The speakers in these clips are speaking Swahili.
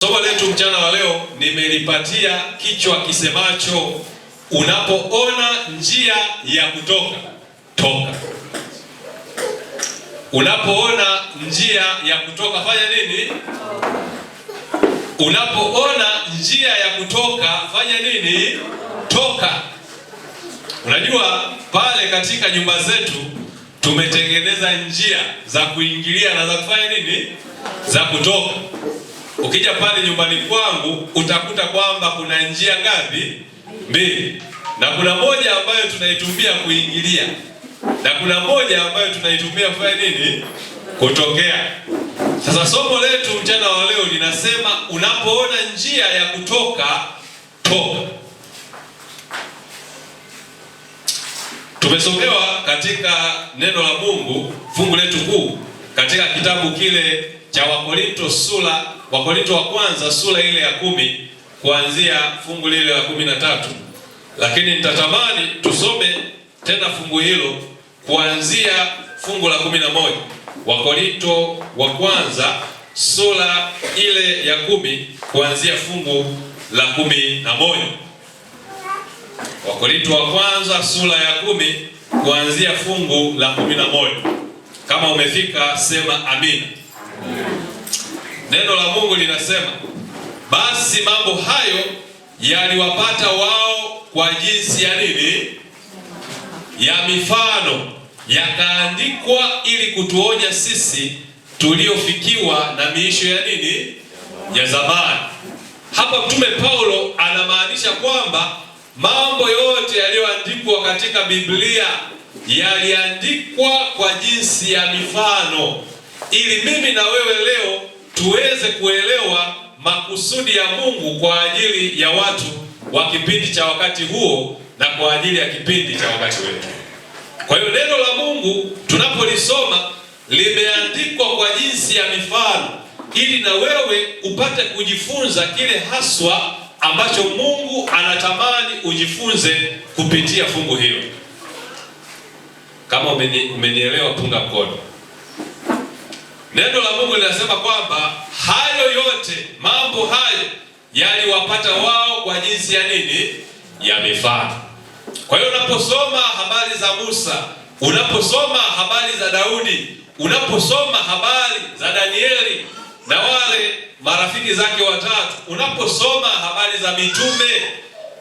Somo letu mchana wa leo nimelipatia kichwa kisemacho unapoona njia ya kutoka, toka. Unapoona njia ya kutoka, fanya nini? Unapoona njia ya kutoka, fanya nini? Toka. Unajua pale katika nyumba zetu tumetengeneza njia za kuingilia na za kufanya nini? Za kutoka. Ukija pale nyumbani kwangu utakuta kwamba kuna njia ngapi? Mbili. Na kuna moja ambayo tunaitumia kuingilia, na kuna moja ambayo tunaitumia kufanya nini? Kutokea. Sasa somo letu mchana wa leo linasema unapoona njia ya kutoka, toka. Tumesomewa katika neno la Mungu fungu letu kuu katika kitabu kile cha Wakorinto wa kwanza sura ile ya 10 kuanzia fungu lile la 13. Lakini nitatamani tusome tena fungu hilo kuanzia fungu la 11. Wakorinto wa kwanza sura ile ya 10 kuanzia fungu la 11. Wakorinto wa kwanza sura ya 10 kuanzia fungu la 11. Kama umefika sema amina. Neno la Mungu linasema, basi mambo hayo yaliwapata wao kwa jinsi ya nini? Ya mifano, yakaandikwa ili kutuonya sisi tuliofikiwa na miisho ya nini? Ya zamani. Hapa Mtume Paulo anamaanisha kwamba mambo yote yaliyoandikwa katika Biblia yaliandikwa kwa jinsi ya mifano, ili mimi na wewe leo tuweze kuelewa makusudi ya Mungu kwa ajili ya watu wa kipindi cha wakati huo na kwa ajili ya kipindi cha wakati wetu. Kwa hiyo neno la Mungu tunapolisoma limeandikwa kwa jinsi ya mifano, ili na wewe upate kujifunza kile haswa ambacho Mungu anatamani ujifunze kupitia fungu hilo. Kama umenielewa, punga mkono. Neno la Mungu linasema kwamba hayo yote, mambo hayo yaliwapata wao kwa jinsi ya nini? Ya mifano. Kwa hiyo unaposoma habari za Musa, unaposoma habari za Daudi, unaposoma habari za Danieli na wale marafiki zake watatu, unaposoma habari za mitume,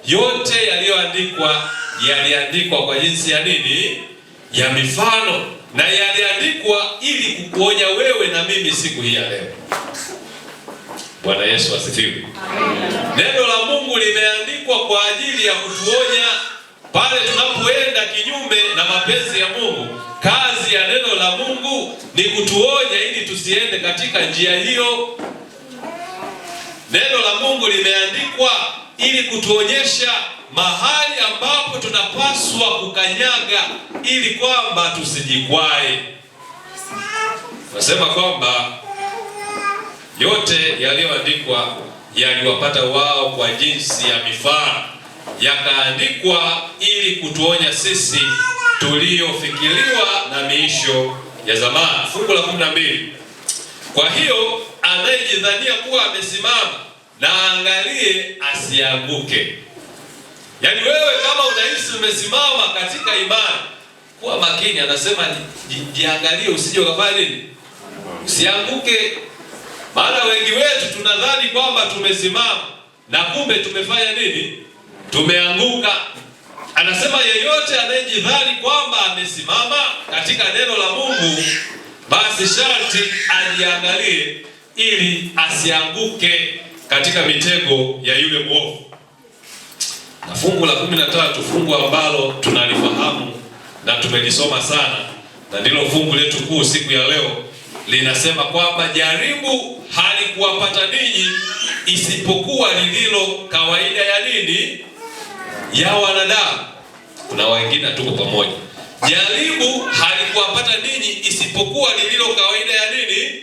yote yaliandikwa kwa jinsi ya nini? Ya mifano, na yaliandikwa ili kukuonya wewe na mimi siku hii ya leo. Bwana Yesu asifiwe. Neno la Mungu limeandikwa kwa ajili ya kutuonya pale tunapoenda kinyume na mapenzi ya Mungu. Kazi ya neno la Mungu ni kutuonya ili tusiende katika njia hiyo. Neno la Mungu limeandikwa ili kutuonyesha mahali ambapo tunapaswa kukanyaga ili kwamba tusijikwae. Nasema kwamba yote yaliyoandikwa yaliwapata wao kwa jinsi ya mifano, yakaandikwa ili kutuonya sisi tuliofikiriwa na miisho ya zamani. Fungu la 12. Kwa hiyo anayejidhania kuwa amesimama na angalie asianguke. Yaani wewe kama unahisi umesimama katika imani, kuwa makini. Anasema jiangalie usije ukafanya nini? Usianguke. Maana wengi wetu tunadhani kwamba tumesimama na kumbe tumefanya nini? Tumeanguka. Anasema yeyote anayejidhani kwamba amesimama katika neno la Mungu, basi sharti ajiangalie ili asianguke katika mitego ya yule mwovu. Na fungu la 13, fungu ambalo tunalifahamu na tumelisoma sana, na ndilo fungu letu kuu siku ya leo, linasema kwamba jaribu halikuwapata ninyi isipokuwa lililo kawaida ya nini? Ya wanadamu. Kuna wengine tuko pamoja. Jaribu halikuwapata ninyi isipokuwa lililo kawaida ya nini?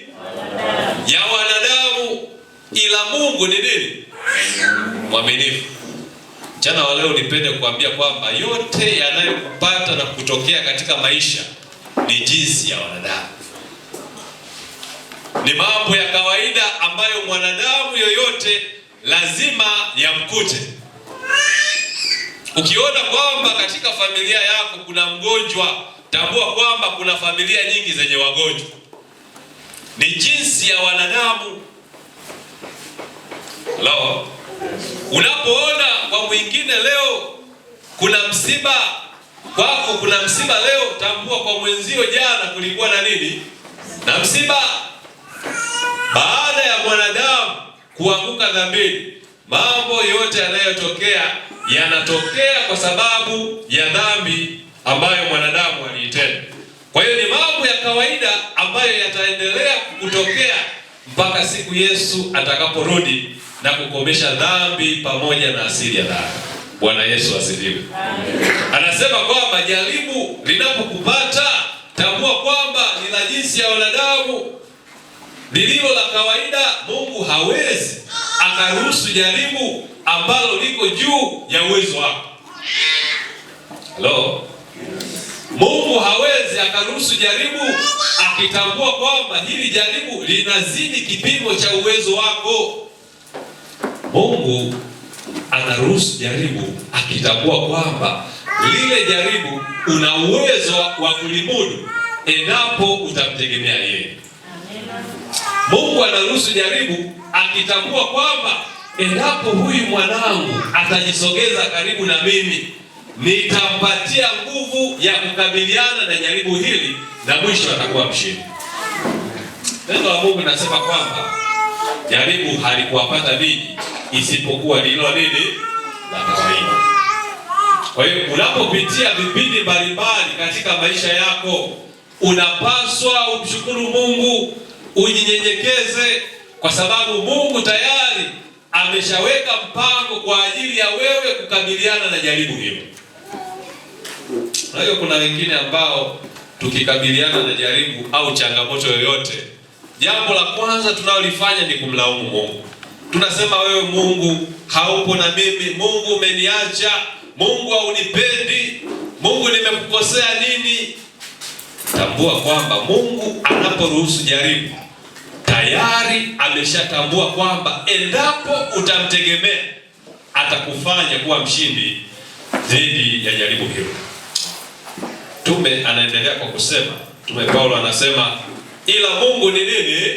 Ya wanadamu, ila Mungu ni nini? Mwaminifu. Mchana wa leo nipende kuambia kwamba yote yanayokupata na kutokea katika maisha ni jinsi ya wanadamu. ni mambo ya kawaida ambayo mwanadamu yoyote lazima yamkute. Ukiona kwamba katika familia yako kuna mgonjwa, tambua kwamba kuna familia nyingi zenye wagonjwa. Ni jinsi ya wanadamu. Hello? Unapoona kwa mwingine leo kuna msiba, kwako kuna msiba leo, tambua kwa mwenzio jana kulikuwa na nini? Na msiba. Baada ya mwanadamu kuanguka dhambini, mambo yote yanayotokea yanatokea kwa sababu ya dhambi ambayo mwanadamu aliitenda. Kwa hiyo ni mambo ya kawaida ambayo yataendelea kutokea mpaka siku Yesu atakaporudi na kukomesha dhambi pamoja na asili ya dhambi. Bwana Yesu asifiwe. Anasema kwamba jaribu linapokupata, tambua kwamba ni la jinsi ya wanadamu, lililo la kawaida. Mungu hawezi akaruhusu jaribu ambalo liko juu ya uwezo wako. Hello? Mungu hawezi akaruhusu jaribu akitambua kwamba hili jaribu linazidi kipimo cha uwezo wako. Mungu anaruhusu jaribu akitambua kwamba lile jaribu una uwezo wa kulimudu endapo utamtegemea yeye. Mungu anaruhusu jaribu akitambua kwamba endapo huyu mwanangu atajisogeza karibu na mimi, nitampatia nguvu ya kukabiliana na jaribu hili na mwisho atakuwa mshindi. Neno la Mungu linasema kwamba jaribu halikuwapata ninyi isipokuwa lilo nini? La kawaida. Kwa hiyo unapopitia vipindi mbalimbali katika maisha yako, unapaswa umshukuru Mungu, ujinyenyekeze, kwa sababu Mungu tayari ameshaweka mpango kwa ajili ya wewe kukabiliana na jaribu hilo. Na hiyo kuna wengine ambao tukikabiliana na jaribu au changamoto yoyote, jambo la kwanza tunalolifanya ni kumlaumu Mungu. Tunasema, wewe Mungu haupo na mimi, Mungu umeniacha, Mungu haunipendi, Mungu nimekukosea nini? Tambua kwamba Mungu anaporuhusu jaribu tayari ameshatambua kwamba endapo utamtegemea atakufanya kuwa mshindi dhidi ya jaribu hilo. Tume anaendelea kwa kusema, Tume Paulo anasema, ila Mungu ni nini?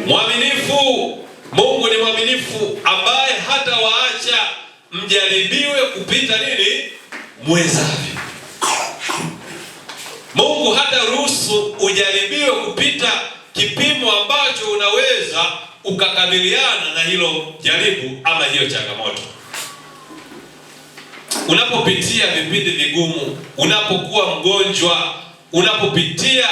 Mwaminifu. Mungu ni mwaminifu ambaye hata waacha mjaribiwe kupita nini? Mwezavyo. Mungu hata ruhusu ujaribiwe kupita kipimo ambacho unaweza ukakabiliana na hilo jaribu ama hiyo changamoto. Unapopitia vipindi vigumu, unapokuwa mgonjwa, unapopitia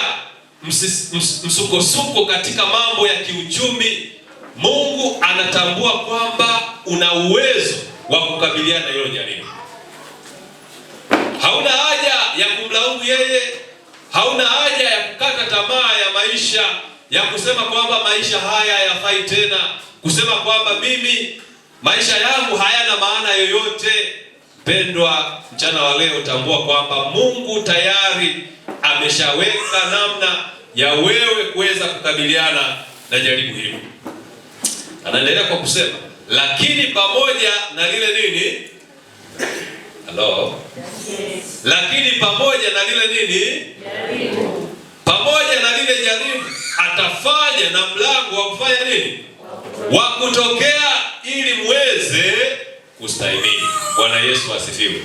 msukosuko katika mambo ya kiuchumi, Mungu anatambua kwamba una uwezo wa kukabiliana na hilo jaribu. Hauna haja ya kumlaumu yeye, hauna haja ya kukata tamaa ya maisha, ya kusema kwamba maisha haya hayafai tena, kusema kwamba mimi maisha yangu hayana maana yoyote. Pendwa, mchana wa leo tambua kwamba Mungu tayari ameshaweka namna ya wewe kuweza kukabiliana na jaribu hilo. Anaendelea kwa kusema, lakini pamoja na lile nini? Hello? Yes. Lakini pamoja na lile nini? Jaribu. Pamoja na lile jaribu atafanya na mlango wa kufanya nini? Wa kutokea ili muweze kustahimili. Bwana Yesu asifiwe.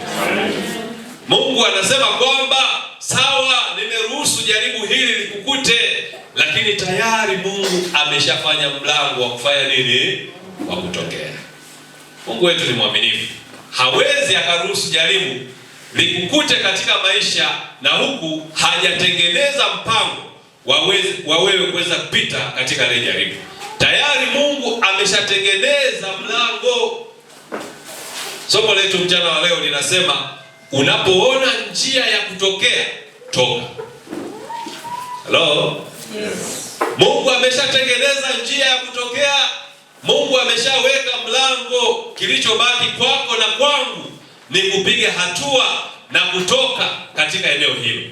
Mungu anasema kwamba sawa, nimeruhusu jaribu hili likukute, lakini tayari Mungu ameshafanya mlango wa kufanya nini? Wa kutokea. Mungu wetu ni mwaminifu. Hawezi akaruhusu jaribu likukute katika maisha na huku hajatengeneza mpango wa wewe kuweza kupita katika ile jaribu. Tayari Mungu ameshatengeneza mlango. Somo letu mchana wa leo linasema, unapoona njia ya kutokea, toka. Hello? Yes. Mungu ameshatengeneza njia ya kutokea. Mungu ameshaweka mlango. Kilichobaki kwako na kwangu ni kupiga hatua na kutoka katika eneo hilo.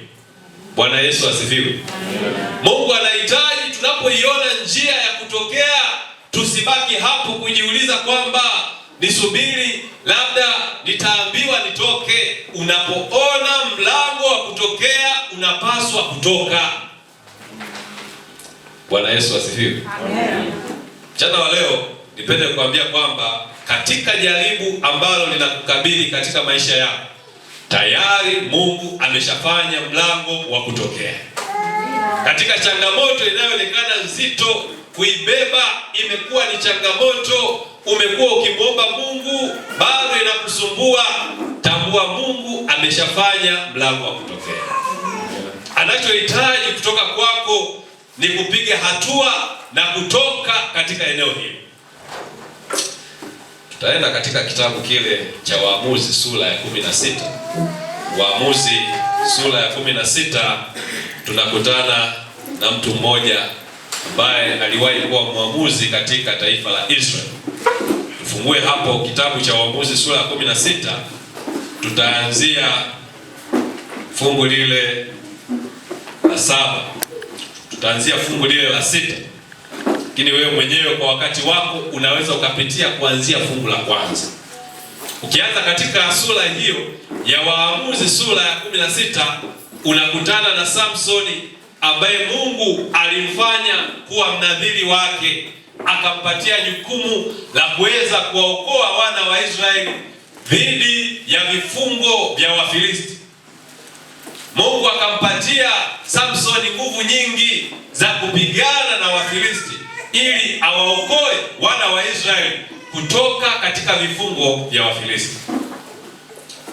Bwana Yesu asifiwe. Mungu anahitaji tunapoiona njia ya kutokea, tusibaki hapo kujiuliza kwamba nisubiri, labda nitaambiwa nitoke. Unapoona mlango wa kutokea, unapaswa kutoka. Bwana Yesu asifiwe. Amen. Mchana wa leo nipende kuambia kwamba katika jaribu ambalo linakukabili katika maisha yako, tayari Mungu ameshafanya mlango wa kutokea. Katika changamoto inayoonekana nzito, kuibeba imekuwa ni changamoto, umekuwa ukimwomba Mungu bado inakusumbua, tambua Mungu ameshafanya mlango wa kutokea. Anachohitaji kutoka kwako ni kupiga hatua na kutoka katika eneo hili. Tutaenda katika kitabu kile cha Waamuzi sura ya 16. Waamuzi sura ya 16, tunakutana na mtu mmoja ambaye aliwahi kuwa mwamuzi katika taifa la Israeli. Tufungue hapo kitabu cha Waamuzi sura ya 16, tutaanzia fungu lile la 7. Tutaanzia fungu lile la 6. Lakini wewe mwenyewe kwa wakati wako unaweza ukapitia kuanzia fungu la kwanza. Ukianza katika sura hiyo ya Waamuzi sura ya 16, unakutana na Samsoni ambaye Mungu alimfanya kuwa mnadhiri wake, akampatia jukumu la kuweza kuwaokoa wana wa Israeli dhidi ya vifungo vya Wafilisti. Mungu akampatia Samsoni nguvu nyingi za kupigana na Wafilisti ili awaokoe wana wa Israeli kutoka katika vifungo vya Wafilisti.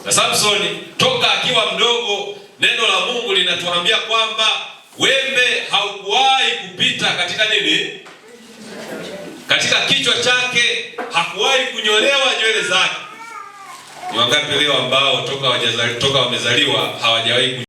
Na Samsoni toka akiwa mdogo, neno la Mungu linatuambia kwamba wembe haukuwahi kupita katika nini? Katika kichwa chake, hakuwahi kunyolewa nywele zake. Ni wangapi leo ambao toka wamezaliwa hawajawahi